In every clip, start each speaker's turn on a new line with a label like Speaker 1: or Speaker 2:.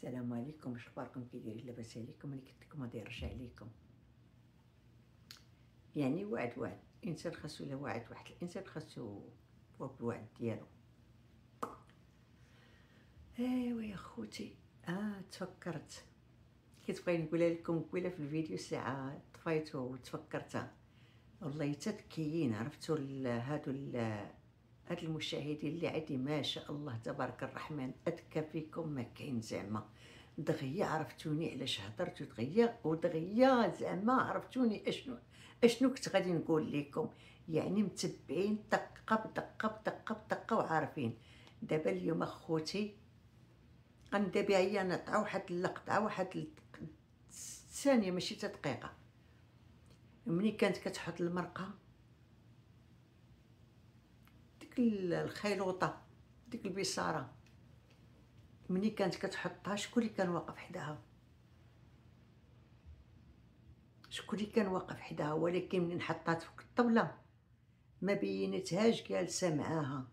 Speaker 1: السلام عليكم، واش اخباركم؟ كي دايرين؟ لاباس عليكم؟ انا قلت لكم غادي نرجع عليكم. يعني وعد الانسان خاصو، الا وعد واحد الانسان خاصو هو بالوعد ديالو. ايوا يا خوتي، تفكرت كنت بغيت نقولها لكم قبيله في الفيديو، ساعه طفيتو وتفكرتها. والله تذكيين عرفتوا هاد المشاهدين اللي عندي ما شاء الله تبارك الرحمن، اذكى فيكم ما كاين زعما. دغيا عرفتوني علاش هضرت، ودغيا زعما عرفتوني اشنو كنت غادي نقول لكم. يعني متبعين دقه بدقه بدقه بدقه وعارفين. دابا اليوم اخوتي غندابي هي نطع واحد اللقطه، واحد ثانيه ماشي حتى دقيقه. ملي كانت كتحط المرقه ديك الخيلوطه، ديك البصاره، ملي كانت كتحطها شكون اللي كان واقف حداها؟ شكون اللي كان واقف حداها؟ ولكن ملي حطات فوق الطبله ما بينتهاش جالسه معاها،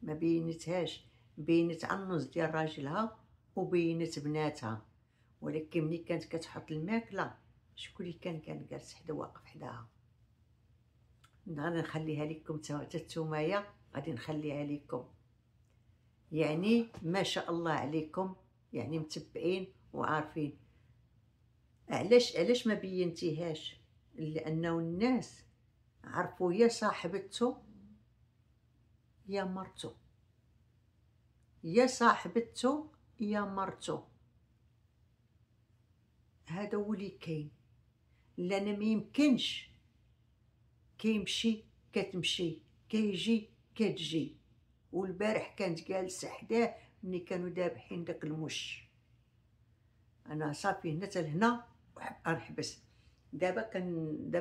Speaker 1: ما بينتهاش، بينت على النص ديال راجلها وبينت بناتها. ولكن ملي كانت كتحط الماكله شكون اللي كان جالس حدا واقف حداها؟ غادي نخليها لكم حتى نتومايا، غادي نخليها لكم. يعني ما شاء الله عليكم، يعني متبعين وعارفين. علاش ما بينتيهاش؟ لانه الناس عرفوا يا صاحبته يا مرته، يا صاحبته يا مرته. هذا هو اللي كاين. لان ما يمكنش كيمشي كتمشي، كيجي كتجي. والبارح كانت جالسه حداه ملي كانوا ذابحين داك المش. انا صافي هنا حتى لهنا غنحبس. دابا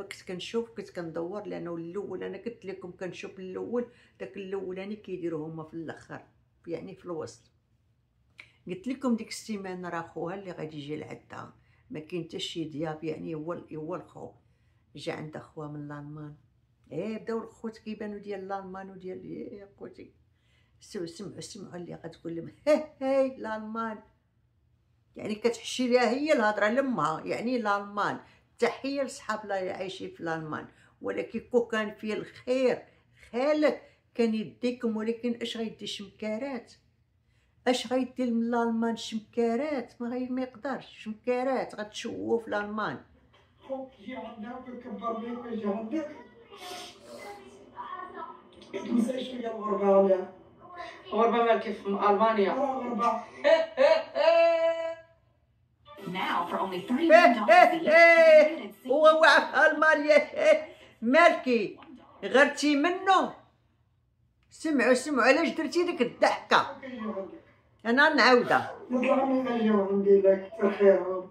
Speaker 1: كنت كنشوف، كنت كندور، لانه الاول انا قلت لكم كنشوف الاول، داك الاولاني كيديروا هما في الاخر، يعني في الوسط. قلت لكم ديك السيمانه راه خوها اللي غادي يجي لعندها، ما كاين حتى شي ضياف، يعني هو الخو جا عند خوها من الالمان. بداو الخوت كيبانوا ديال الالمان وديال يا خوتي. سمعوا اللي غتقول لهم هاي الالمان، يعني كتحشي ليها هي الهضره لامها، يعني الالمان. تحيه لصحاب لا عايشين في الالمان. ولكن كون كان فيه الخير خالك كان يديكم، ولكن اش غيدي شمكارات؟ اش غيدير من الالمان شمكارات؟ ما يقدرش. شمكارات غتشوفوا في الالمان.
Speaker 2: خوك يجي عندك ويكبر بيك ويجي عندك، تنسى شويه الغربه. ولا
Speaker 3: غربة مال كيف ألمانيا.
Speaker 2: غربه
Speaker 4: Now for only $31
Speaker 1: هو واقف في المانيا. مالكي غرتي منه؟ سمعوا علاش درتي ديك الضحكه. انا نعاودها.
Speaker 2: نطلع من الجو ندير لك الخير.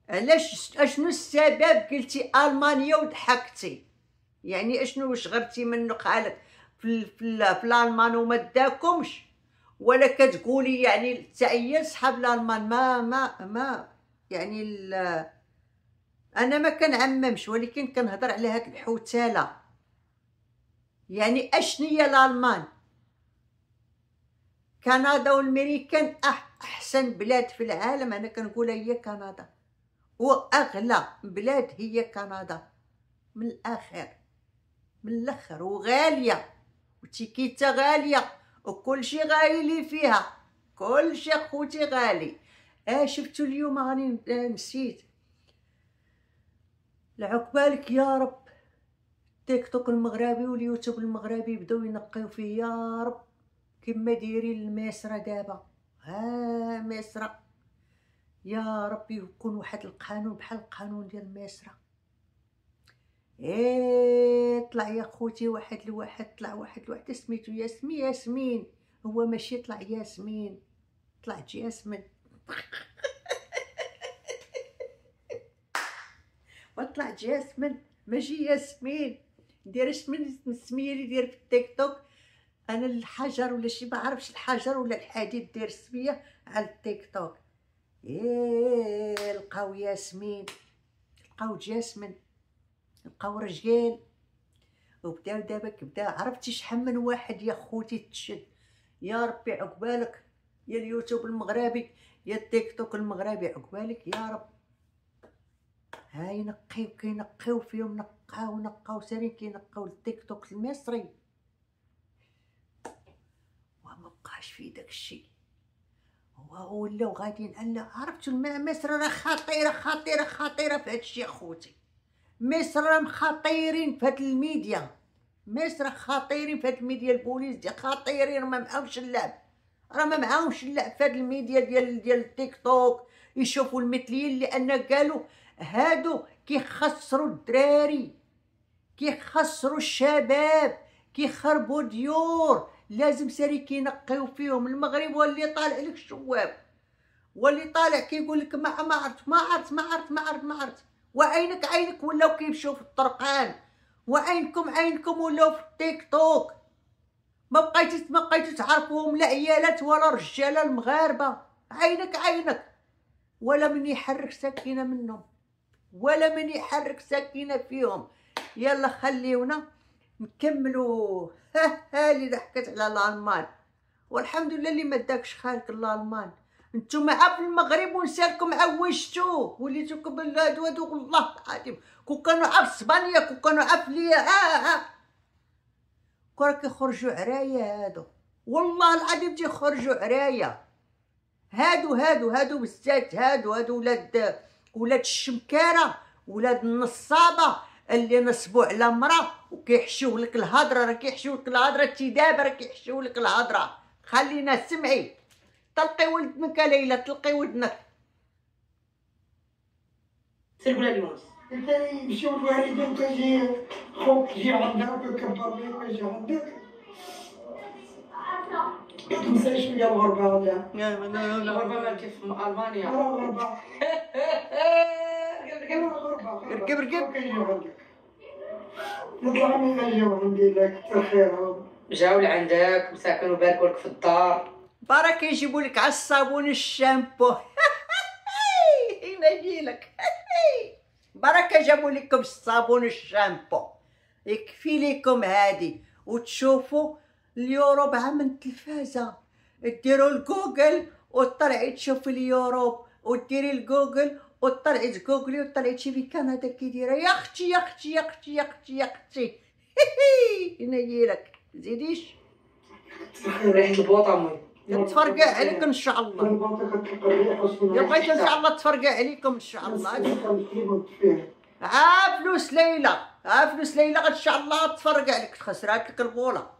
Speaker 1: علاش؟ اشنو السبب قلتي المانيا وضحكتي؟ يعني اشنو؟ واش غرتي منه خالك في الالمان وما داكمش؟ ولا كتقولي يعني حتى صحاب الالمان ما يعني انا ما كنعممش، ولكن كنهضر على هاد الحوتاله. يعني اشنو هي الالمان؟ كندا والميريكان احسن بلاد في العالم، انا كنقولها هي كندا. واغلى بلاد هي كندا من الاخر، من الاخر. وغاليه، وتيكيتا غاليه، وكل شيء غالي فيها، كل شيء اخوتي غالي. شفتوا اليوم راني نسيت العقبالك يا رب. تيك توك المغربي واليوتيوب المغربي بداو ينقيو فيه يا رب، كما دايرين الميسره دابا. ميسره يا ربي يكون واحد القانون بحال القانون ديال مصر. طلع يا خوتي طلع واحد الوحده سميتو ياسمين. هو ماشي طلع ياسمين، طلعت ياسمين. وطلعت ياسمين ماشي ياسمين. داير من السميه اللي داير في التيك توك. انا الحجر ولا شي ما عرفش، الحجر ولا الحديد داير السميه على التيك توك. لقاو ياسمين، لقاو جاسمين، لقاو رجال. وبداو دابا عرفتي شحال من واحد يا خوتي تشد. يا ربي عقبالك يا اليوتيوب المغربي يا التيك توك المغربي، عقبالك يا رب. هاي نقيو كينقيو فيهم، نقاو سالين كينقاو التيك توك المصري، وما بقاش في داكشي. ولاو غاديين على، عرفتوا مصر راه خطيره في هادشي اخوتي. مصر راه خطيرين في هاد الميديا، مصر خطيرين في هاد الميديا، البوليس ديال خطيرين، ما معاهمش اللعب، راه ما معاهمش اللعب في هاد الميديا ديال التيك توك. يشوفوا المثليين لان قالوا هادو كيخسروا الدراري، كيخسروا الشباب، كيخربوا ديور، لازم ساري كينقيو فيهم. المغرب واللي طالع لك الشواب، واللي طالع كيقول لك ما عرفت. وعينك ولاو كيمشيو في الطرقان، وعينكم ولاو في التيك توك. ما بقيتو تعرفوهم لا عيالات ولا رجاله المغاربه. عينك ولا من يحرك سكينه منهم، ولا من يحرك سكينه فيهم. يلا خليونا نكملوا. ها اللي ضحكت على الالمان، والحمد لله اللي ما داكش خالك الالمان. نتوما عا في المغرب ونسالكم عوجتو وليتو هادو والله العظيم. كون كانوا عا في اسبانيا، كون كانوا عا في ليا كون كيخرجوا عرايا هادو، والله العظيم تيخرجوا عرايا. هادو بالذات، هادو ولاد الشمكاره، ولاد النصابه اللي نصبوا على مرا وكيحشيو لك الهضره. راه كيحشيو لك الهضره دابا، راه كيحشيو لك الهضره. خلينا سمعي، طلقي ودنك ليلى، طلقي ودنك.
Speaker 3: سير قولها ليونس.
Speaker 2: انت يمشيو الوالدين تجي خوك يجي عندك ويكبر بيك ويجي عندك، متنساش شويه الغربه ولا
Speaker 3: الغربة مال كيف ألمانيا.
Speaker 2: غربه
Speaker 1: ركب
Speaker 2: كيجيو عندك، نطلع من يجيو عندي لك كتر خيرهم.
Speaker 3: جاو لعندك مساكن وباركوا لك في الدار.
Speaker 1: برك يجيبوا لك على الصابون الشامبو. ينجيلك بركه جابوا لكم الصابون الشامبو، يكفي لكم هادي. وتشوفوا اليوروب من التلفازه، ديروا الجوجل وطلعي تشوفي اليوروب، وديري الجوجل وطلعي تجوجلي وطلعي تشوفي كندا كي دايره. يا اختي ينجيلك زيديش
Speaker 3: ريحة البوطة أمي.
Speaker 1: تفرقع عليك ان شاء الله. يا بغيت ان شاء الله تفرقع عليكم ان شاء الله. فلوس ليلى، فلوس ليلى ان شاء الله تفرقع عليك. خسرات لك البوله،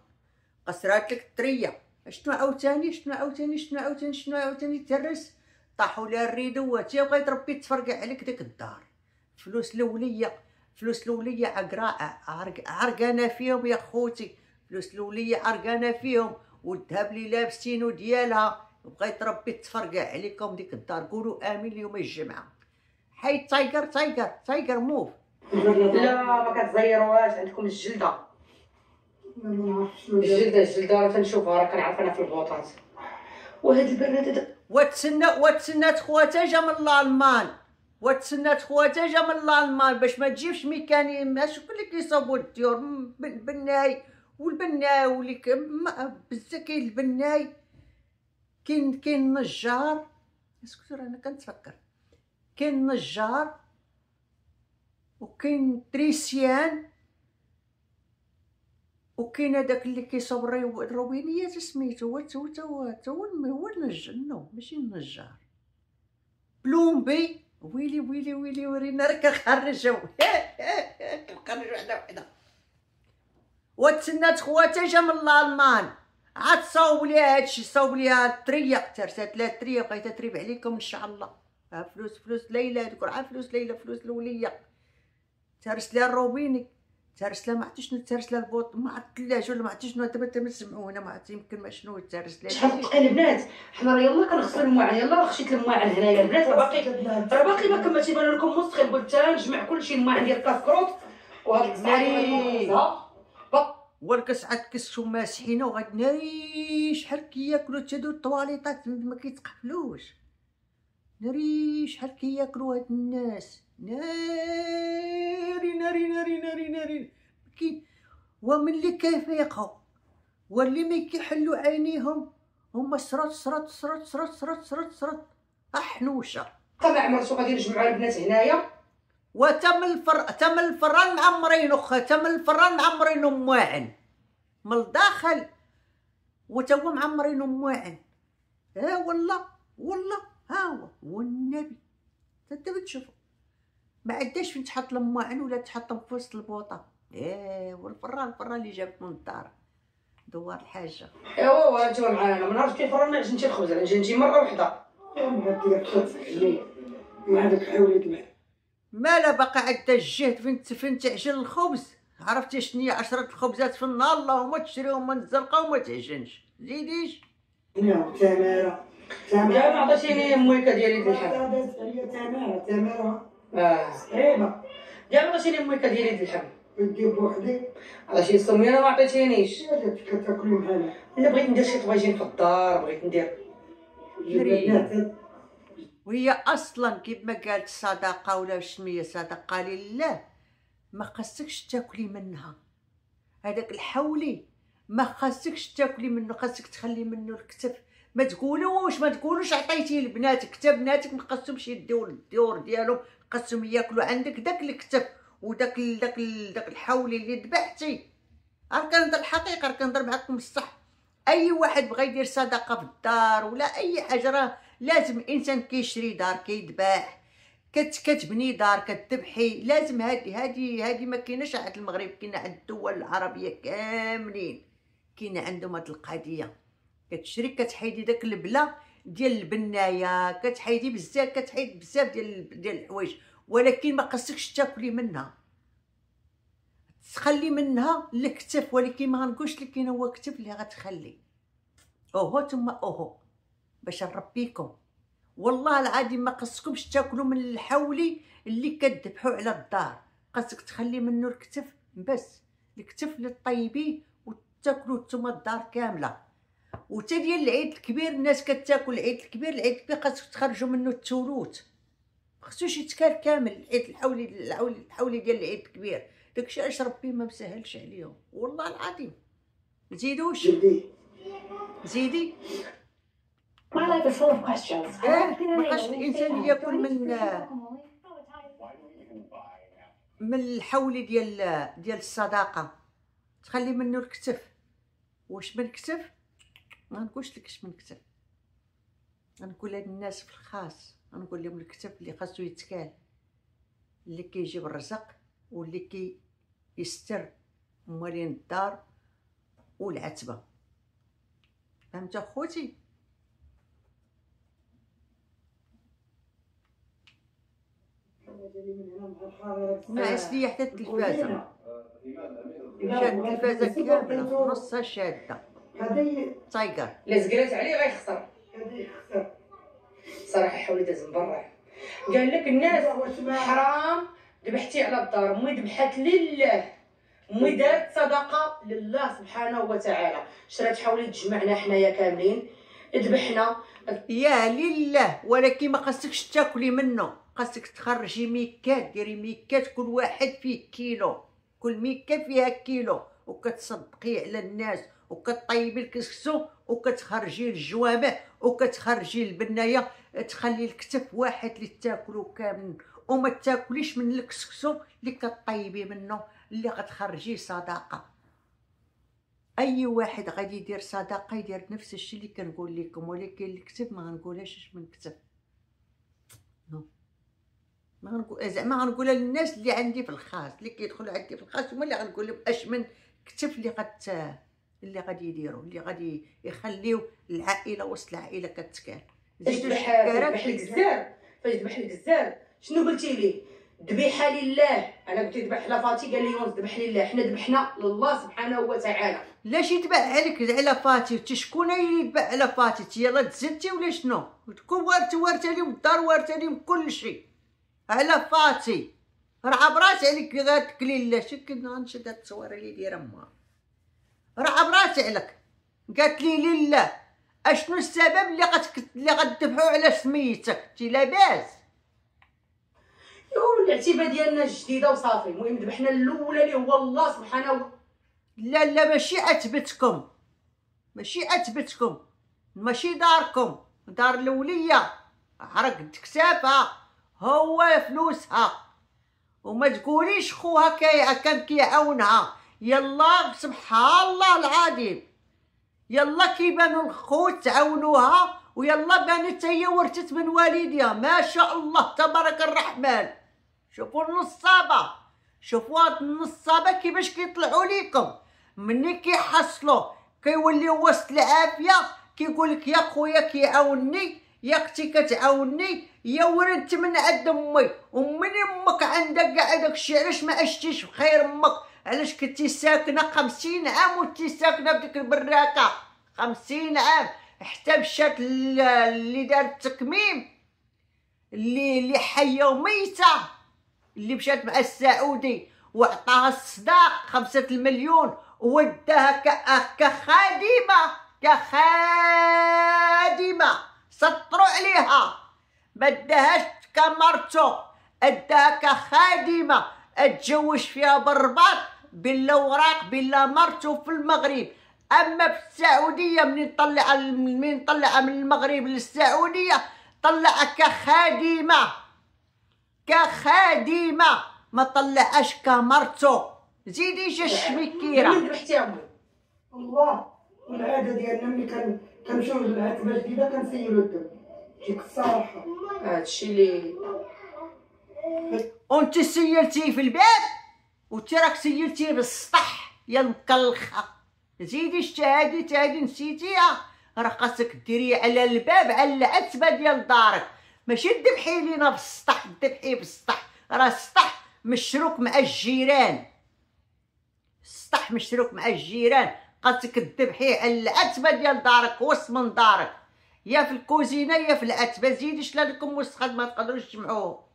Speaker 1: خسرات لك التريه. شنو عاوتاني ترس طاحوا لها الريدوات. يا بغيت ربي تفرقع عليك ديك الدار. فلوس الوليه عرقانه فيهم يا خوتي، فلوس الوليه عرقانه فيهم، والذهب اللي لابسينو ديالها. بغيت ربي تفرقع عليكم ديك الدار. قولوا امين اليوم الجمعه. حيد تايجر موف.
Speaker 3: لا ما كتزيروهاش، عندكم الجلدة. الجلدة راه تنشوفها، راه كنعرف انا في البوطات. وهاد البنات
Speaker 1: وتسنات خواتها جا من الالمان، باش ما تجيبش ميكاني. ماشي كل اللي كيصاوبوا الديور بالبناي واللي بزاف. كاين البناي، كاين النجار. اسكتوا انا كنتفكر. كاين النجار وكاين تريسيان وكاين هذاك اللي كيصاوب الروبينيات سميتو هو النجار. نو ماشي النجار، بلومبي. ويلي ورينا راه كنخرجو وحده. وتسنات خواتها جا من الالمان، عاد صاوب ليها هادشي، صاوب ليها التريه، ترسات لها التريه. بغيت تريب عليكم ان شاء الله. فلوس ليلى هذوك، فلوس ليلى، فلوس الوليه. تهرس لها الروبيني، تهرس لها ما عرفتش شنو، تهرس لها البوط، ما عرفت الثلاجه ولا ما عرفتش شنو. دابا تسمعوا هنا ما عرفت يمكن ما شنو تهرس لها.
Speaker 3: شحال تقال البنات، حنا راه يلاه كنغسلوا المواعن، يلاه خشيت المواعن هنايا البنات. راه باقي ما كملتي. بان لكم مستقيم، قلت نجمع كلشي المواعن ديال كاس كروت وهاد الصحيفه
Speaker 1: والكاس عاد كسو ماسحينه وغاد ناري. شحال كياكلوا تادو الطواليطات ما كيتقفلوش. ناري شحال كياكلوا هاد الناس. ناري كي وملي كيفيقوا واللي ما كيحلوا عينيهم هما سرط احنوشه.
Speaker 3: ما عمرتو غادي نجمعوا البنات هنايا
Speaker 1: وتم الفران معمرين اخا، تم الفران معمرين مواعن من الداخل وتوا معمرين مواعن. والله ها هو والنبي انت بتشوفوا ما عداش فين تحط المواعن ولا تحطهم في وسط البوطه. والفران اللي جابت من الدار دوار الحاجه.
Speaker 3: ايوا انتوا معانا ما نعرفش كيف رانا نجي الخبز، انا نجي مره وحده.
Speaker 2: ما عندك حاولت معاه
Speaker 1: مالا باقي عندها الجهد فين تعجن الخبز. عرفتي شنيا 10 الخبزات في النهار اللهم تشريهم من الزرقاء وما تعجنش. زيديش
Speaker 2: نعم تمارة
Speaker 3: يا ما عطيتيني مويكه ديالي د اللحم.
Speaker 2: هي تمارة
Speaker 3: صعيبه. يا ما عطيتيني مويكه ديالي د اللحم.
Speaker 2: بدي بوحدي
Speaker 3: على شي سميه انا ما عطيتينيش.
Speaker 2: كتاكلي معانا.
Speaker 3: انا بغيت ندير شي طواجين في الدار، بغيت ندير
Speaker 1: وهي اصلا كيف ما قالت صدقه ولا سميه صدقه لله ما خاصكش تاكلي منها. هذاك الحولي ما خاصكش تاكلي منه، خاصك تخلي منه الكتف. ما تقولوش عطيتيه لبناتك، حتى بناتك ما خاصهمش يديو الدور ديالهم، خاصهم ياكلوا عندك داك الكتف وداك داك الحولي اللي ذبحتي. كنهضر الحقيقه، كنهضر معكم الصح. اي واحد بغى يدير صدقه في الدار ولا اي حاجه راه لازم الانسان كيشري دار كيذبح كتبني دار كتذبحي. لازم هادي ما كايناش عند المغرب، كاينه عند الدول العربيه كاملين، كاينه عندهم هاد القضيه. كتشري كتحيدي داك البلا ديال البنايه، كتحيدي بزاف ديال الحوايج، ولكن ما خصكش تاكلي منها، تخلي منها الكتف. ولكن ما غنقولش لك كاين هو كتف اللي غتخلي ثم باش نربيكم. والله العظيم ما خصكمش تاكلوا من الحولي اللي كتذبحوا على الدار، خاصك تخلي منه الكتف بس، الكتف للطيبين وتاكلوا نتوما الدار كامله. وتا ديال العيد الكبير الناس كتاكل العيد الكبير خاصك تخرجوا منه التوروت، خصوش يتكال كامل. العيد الحولي ديال العيد الكبير داكشي علاش ربي ما مسهلش عليهم والله العظيم. زيدوش زيدي.
Speaker 4: My life is full of questions.
Speaker 1: ما خاصش الانسان ياكل من الحولي ديال الصداقه، تخلي منه الكتف. واش من كتف؟ ما نقولش لك اش من كتف، غنقول هاد الناس في الخاص، غنقول لهم الكتف اللي خاصو يتكال، اللي كيجيب الرزق واللي كيستر موالين الدار والعتبه. فهمت اخوتي؟ ناعس ليا حتى التلفازه، مشات التلفازه كامله نصها شاده تايقر.
Speaker 3: لا زقرات عليه غيخسر. صراحه حاولي داز من برا، قال لك الناس حرام ذبحتي على الدار. امي ذبحت لله، امي دارت صدقه لله سبحانه وتعالى. شرات حاولي تجمعنا حنايا كاملين ذبحنا
Speaker 1: يا لله. ولكن ما خاصكش تاكلي منه، خاصك تخرجي ميكات، ديري ميكات كل واحد فيه كيلو، كل ميكه فيها كيلو، وكتصدقي على الناس وكطيبي الكسكسو وكتخرجي الجوامع وكتخرجي البنايه. تخلي الكتف واحد اللي تاكلو كامل، وما تاكليش من الكسكسو اللي كطيبي منه اللي غتخرجيه صدقه. اي واحد غادي يدير صدقه يدير نفس الشيء اللي كنقول لكم، ولكن الكتف ما غنقولهاش من كتف، ما غنقول زعما غنقولها للناس اللي عندي في الخاص، اللي كيدخلوا عندي في الخاص هما اللي غنقول لهم اش من كتف اللي غادي يديروا، اللي غادي يخليو العائله وسط العائله كتكال.
Speaker 3: ذبح الكزار. فاش ذبح الكزار شنو قلتي لي؟ ذبيحه لله. انا قلت ذبح لفاتي، قال لي يونس ذبح لله. حنا ذبحنا لله سبحانه وتعالى.
Speaker 1: لاش يتبع عليك على فاتي؟ انت شكون اللي يتبع على فاتي؟ انت يلاه تزدتي ولا شنو؟ تكون وارثه لهم الدار، وارثه لهم كل شيء على فاتي. راه عبرات عليك غتكلي لا شكل غنشد هاد التصويره اللي دايره ما راه عبرات عليك. قالت لي لله. اشنو السبب اللي غتذبحوا على سميتك؟ انت لاباس
Speaker 3: الاعتبار ديالنا جديده وصافي. المهم ذبحنا الاولى اللي هو الله سبحانه
Speaker 1: لا ماشي عتبتكم، ماشي داركم، دار الولية حرقت كتافها هو فلوسها. وما تقوليش خوها كان كيعاونها. يلا سبحان الله العظيم، يلا كيبانوا الخوت تعاونوها، ويلا بانت هي ورثت من والديها. ما شاء الله تبارك الرحمن. شوفوا النصابه، شوفوا هاد النصابه كيفاش كيطلعوا ليكم. مني كيحصلوا كيوليو وسط العافيه كيقولك يا خويا كيعاونني، يا اختي كتعاونني، يا ولدت من عند امي. ومن امك عندك كاع داكشي، علاش ما عشتيش بخير امك؟ علاش كنتي ساكنه 50 عام وانتي ساكنه بديك البراكه 50 عام، حتى مشات اللي دارت التكميم، اللي حيه وميته، اللي مشات مع السعودي وعطاها الصداق 5 مليون ووداها كخادمه سطروا عليها، ما داهاش كمرتو، اداها كخادمه اتجوج فيها بالرباط بلا وراق بلا مرتو في المغرب. اما في السعوديه منين طلع من المغرب للسعوديه طلعها كخادمه ما طلعهاش كمرتو. زيدي جاش مكيره.
Speaker 3: منين ذبحتي امي؟
Speaker 2: الله. والعاده ديالنا ملي كنمشيو للعتبه جديده كنسيلو الدم. ديك الصراحه
Speaker 3: هادشي اللي
Speaker 1: وانت سيلتي في الباب وانت راك سيلتي بالسطح يا المكلخه. زيدي اجتهادي هادي نسيتيها، راه خاصك ديري على الباب على العتبه ديال دارك، ماشي تذبحي لينا بالسطح. تذبحي بالسطح راه السطح مشروك مع الجيران، السطح مشروك مع الجيران. خاصك تذبحي على العتبه ديال دارك وسط من دارك، يا في الكوزينه يا في العتبه. زيدي شلا لكم وسخات ما تقدروش تجمعوه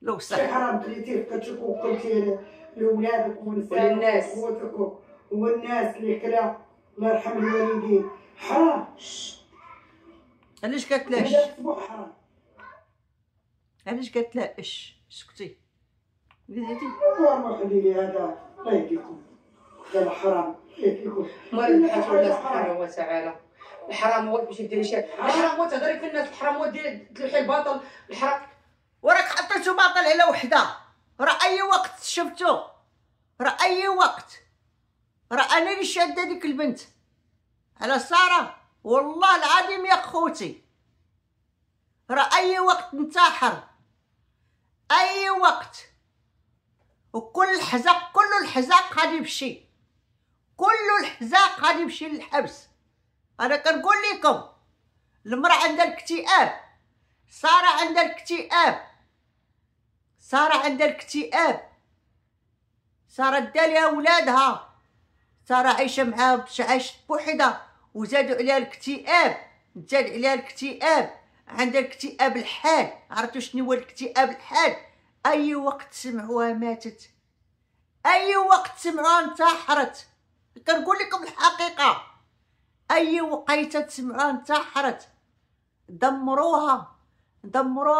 Speaker 1: لو
Speaker 2: شي
Speaker 1: صح.
Speaker 2: حرام كليتيه كتشوفو قلتي لولادك
Speaker 3: وللناس.
Speaker 2: وخوتك والناس اللي كلا الله يرحم الوالدين. حرام.
Speaker 1: علاش كتلاش؟
Speaker 2: حرام.
Speaker 1: علاش كتلاش؟ سكتي قلتي
Speaker 2: والله خليلي هذا الله يهديكم. هذا حرام يهديكم.
Speaker 3: مال الحاج الله سبحانه وتعالى. الحرام هو باش ديري شي، الحرام هو تهضري في الناس، الحرام هو ديري تلوحي الباطل. الحرام
Speaker 1: وراك حطيتو باطل على وحده. راه اي وقت شفتو، راه اي وقت، راه انا اللي شاده ديك البنت على ساره. والله العظيم يا خوتي راه اي وقت ننتحر، اي وقت. وكل الحزاق كله الحزاق غادي يمشي، كله الحزاق غادي يمشي للحبس. انا كنقول لكم المراه عندها الاكتئاب، ساره عندها الاكتئاب، ساره عندها الاكتئاب. ساره دالها ولادها، ساره عايشه معاها عايشه بوحدها وزادوا عليها الاكتئاب، زاد عليها الاكتئاب، عندها الاكتئاب الحاد. عرفتوا شنو هو الاكتئاب الحاد؟ اي وقت سمعوها ماتت، اي وقت سمعوها انتحرت. كنقول لكم الحقيقه، اي وقيته تسمعوها انتحرت. دمروها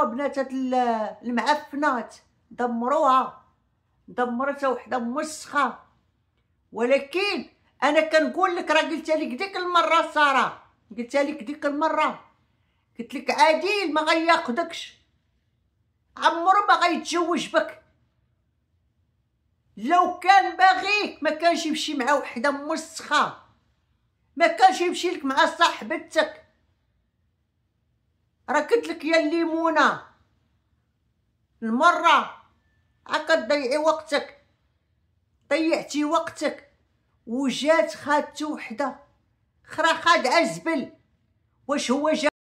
Speaker 1: بناتات المعفنات، دمرتها وحده مسخه. ولكن انا كنقول لك، راه قلتها لك ديك المره ساره، قلتها لك ديك المره، قلت لك عادل ما غياخدكش، عمرو ما غيتزوج بك. لو كان باغيك ما كانش يمشي مع وحده مسخه، ما كانش يمشي لك مع صاحبتك. راه قلت لك يا الليمونه المره هاكا تضيعي وقتك، ضيعتي وقتك وجات خادته وحده اخرى خادعه زبل. واش هو جا